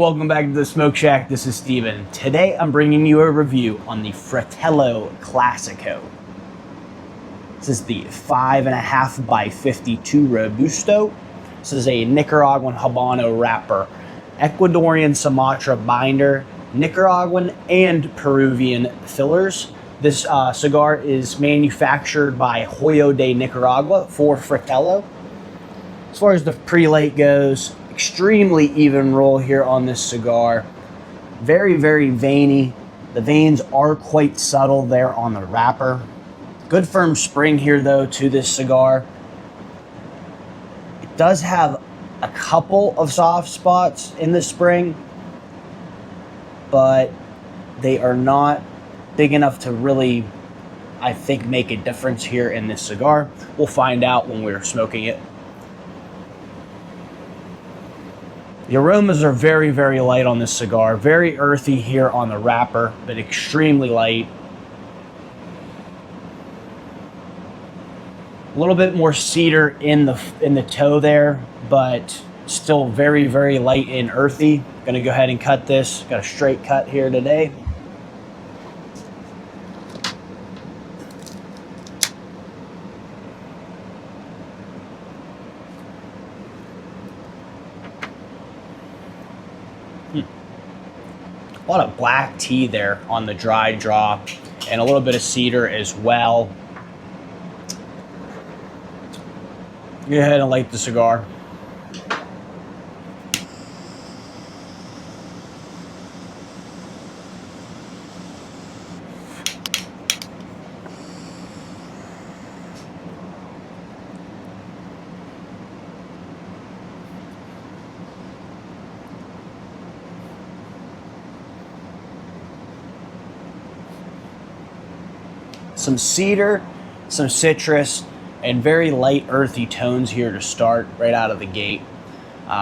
welcome back to the Smoke Shack. This is Steven. Today I'm bringing you a review on the Fratello Classico. This is the 5.5 by 52 Robusto. This is a Nicaraguan Habano wrapper, Ecuadorian Sumatra binder, Nicaraguan and Peruvian fillers. This cigar is manufactured by Hoyo de Nicaragua for Fratello. As far as the pre-light goes, extremely even roll here on this cigar. Very, very veiny. The veins are quite subtle there on the wrapper. Good firm spring here though to this cigar. It does have a couple of soft spots in the spring, but they are not big enough to really, I think, make a difference here in this cigar. We'll find out when we're smoking it. The aromas are very, very light on this cigar. Very earthy here on the wrapper, but extremely light. A little bit more cedar in the toe there, but still very, very light and earthy. Gonna go ahead and cut this. Got a straight cut here today. A lot of black tea there on the dry draw and a little bit of cedar as well. Go ahead and light the cigar. Some cedar, some citrus, and very light earthy tones here to start right out of the gate.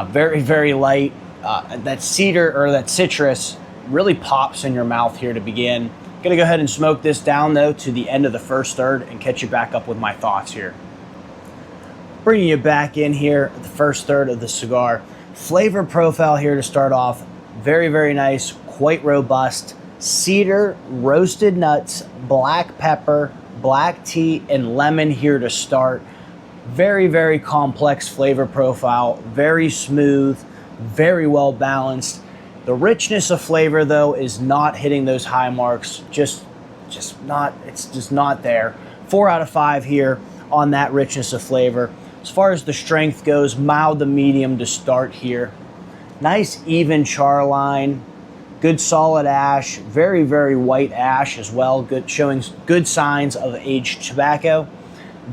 Very, very light. That cedar or that citrus really pops in your mouth here to begin. Gonna go ahead and smoke this down though to the end of the first third and catch you back up with my thoughts here. Bringing you back in here at the first third of the cigar. Flavor profile here to start off. Very, very nice, quite robust. Cedar, roasted nuts, black pepper, black tea, and lemon here to start. Very, very complex flavor profile, very smooth, very well balanced. The richness of flavor though is not hitting those high marks, it's just not there. 4 out of 5 here on that richness of flavor. As far as the strength goes, mild to medium to start here. Nice even char line. Good solid ash, very, very white ash as well, showing good signs of aged tobacco.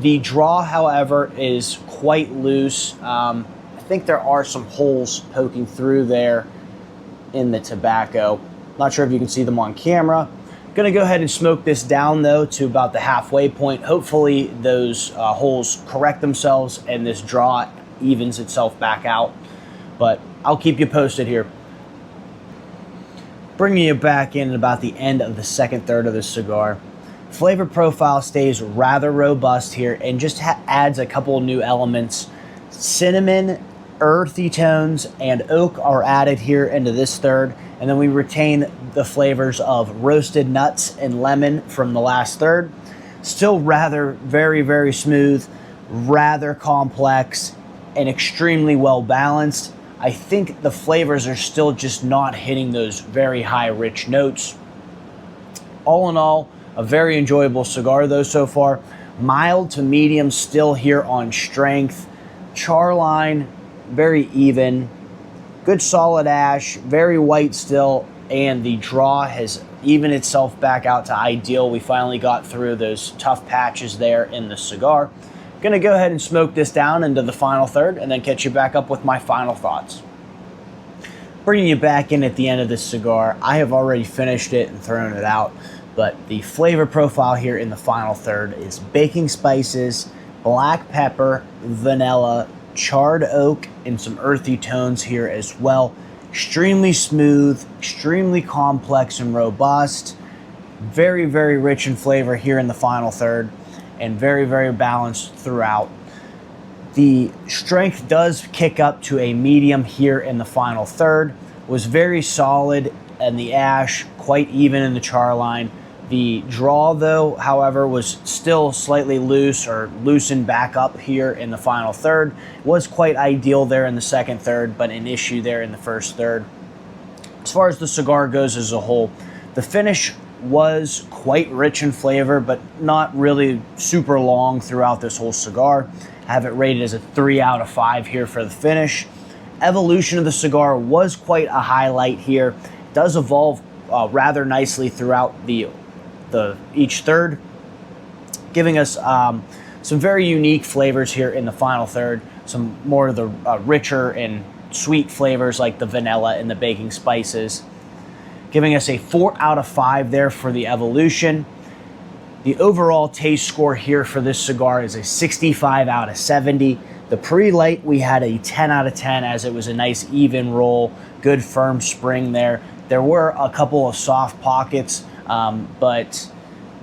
The draw, however, is quite loose. I think there are some holes poking through there in the tobacco. Not sure if you can see them on camera. Gonna go ahead and smoke this down though to about the halfway point. Hopefully those holes correct themselves and this draw evens itself back out. But I'll keep you posted here. Bringing you back in at about the end of the second third of the cigar. Flavor profile stays rather robust here and just adds a couple of new elements. Cinnamon, earthy tones, and oak are added here into this third. And then we retain the flavors of roasted nuts and lemon from the last third. Still rather very, very smooth, rather complex, and extremely well balanced. I think the flavors are still just not hitting those very high, rich notes. All in all, a very enjoyable cigar though so far. Mild to medium still here on strength. Char line, very even. Good solid ash, very white still, and the draw has evened itself back out to ideal. We finally got through those tough patches there in the cigar. Gonna go ahead and smoke this down into the final third and then catch you back up with my final thoughts. Bringing you back in at the end of this cigar, I have already finished it and thrown it out, but the flavor profile here in the final third is baking spices, black pepper, vanilla, charred oak, and some earthy tones here as well. Extremely smooth, extremely complex and robust, very, very rich in flavor here in the final third, and very, very balanced throughout. The strength does kick up to a medium here in the final third. was very solid, and the ash quite even in the char line. The draw, though, however, was still slightly loose, or loosened back up here in the final third. Was quite ideal there in the second third, but an issue there in the first third. As far as the cigar goes as a whole, the finish was quite rich in flavor, but not really super long throughout this whole cigar. I have it rated as a 3 out of 5 here for the finish. Evolution of the cigar was quite a highlight here. It does evolve rather nicely throughout each third, giving us some very unique flavors here in the final third. Some more of the richer and sweet flavors like the vanilla and the baking spices, giving us a 4 out of 5 there for the evolution. The overall taste score here for this cigar is a 65 out of 70. The pre-light, we had a 10 out of 10, as it was a nice even roll, good firm spring there. There were a couple of soft pockets, but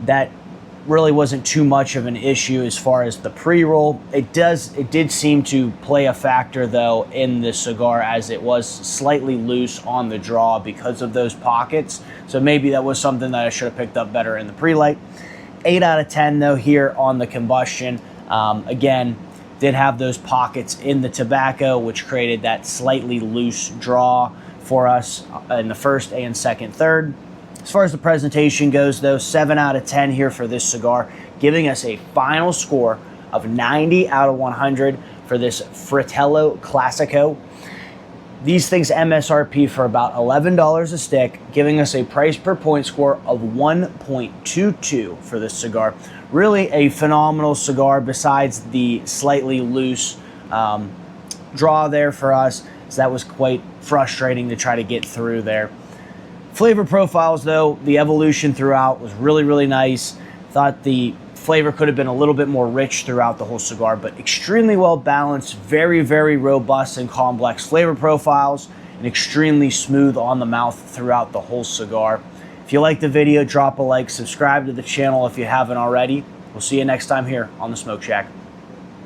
that really wasn't too much of an issue as far as the pre-roll. It did seem to play a factor, though, in the cigar, as it was slightly loose on the draw because of those pockets. So maybe that was something that I should have picked up better in the pre-light. 8 out of 10, though, here on the combustion. Again, did have those pockets in the tobacco, which created that slightly loose draw for us in the first and second third. As far as the presentation goes, though, 7 out of 10 here for this cigar, giving us a final score of 90 out of 100 for this Fratello Classico. These things MSRP for about $11 a stick, giving us a price per point score of 1.22 for this cigar. Really a phenomenal cigar, besides the slightly loose draw there for us. So that was quite frustrating to try to get through there. Flavor profiles, though, the evolution throughout was really, really nice. Thought the flavor could have been a little bit more rich throughout the whole cigar, but extremely well balanced, very, very robust and complex flavor profiles, and extremely smooth on the mouth throughout the whole cigar. If you like the video, drop a like, subscribe to the channel if you haven't already. We'll see you next time here on the Smoke Shack.